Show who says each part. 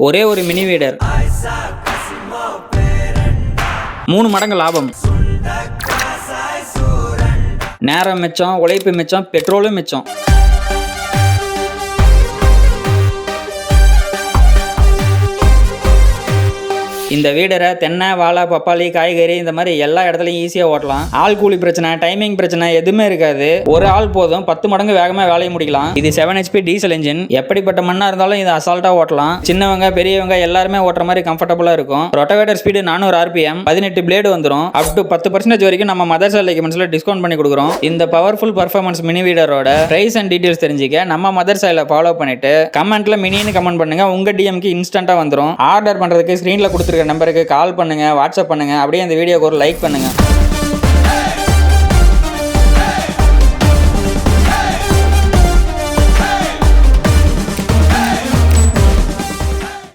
Speaker 1: ஒரே ஒரு மினி வீடர் 3 மடங்கு லாபம். நேரம் மிச்சம், உழைப்பு மிச்சம், பெட்ரோலும் மிச்சம். இந்த வீடரை தென்னை, வாழை, பப்பாளி, காய்கறி இந்த மாதிரி எல்லா இடத்துலையும் ஈஸியாக ஓட்டலாம். ஆள் கூலி பிரச்சனை, டைமிங் பிரச்சனை எதுவுமே இருக்காது. ஒரு ஆள் போதும் 10 மடங்கு வேகமாக வேலையை முடிக்கலாம். இது 7 HP டீசல் இன்ஜின். எப்படிப்பட்ட மண்ணா இருந்தாலும் இது அசால்ட்டா ஓட்டலாம். சின்னவங்க பெரியவங்க எல்லாருமே ஓட்டுற மாதிரி கம்ஃபர்டபுளா இருக்கும். ரொட்டவேட்டர் ஸ்பீடு 400 RPM, 18 பிளேடு வந்துடும். அப் டு 10% வரைக்கும் நம்ம மதர்ஸ் எலக்ட்ரிக்கல்ஸ்ல டிஸ்கவுண்ட் பண்ணி கொடுக்குறோம். இந்த பவர்ஃபுல் பர்ஃபார்மன்ஸ் மினி வீடரோட பிரைஸ் அண்ட் டீடைல்ஸ் தெரிஞ்சுக்க நம்ம மதர்ஸ் ஐல ஃபாலோ பண்ணிட்டு கமெண்ட்ல மினின்னு கமெண்ட் பண்ணுங்க. உங்க டிஎம்க்கு இன்ஸ்டன்ட்டா வந்துடும். ஆர்டர் பண்றதுக்கு ஸ்கிரீன்ல கொடுத்துருக்க நம்பருக்கு கால் பண்ணுங்க, வாட்ஸ்அப் பண்ணுங்க. அப்படியே இந்த வீடியோக்கு ஒரு லைக் பண்ணுங்க.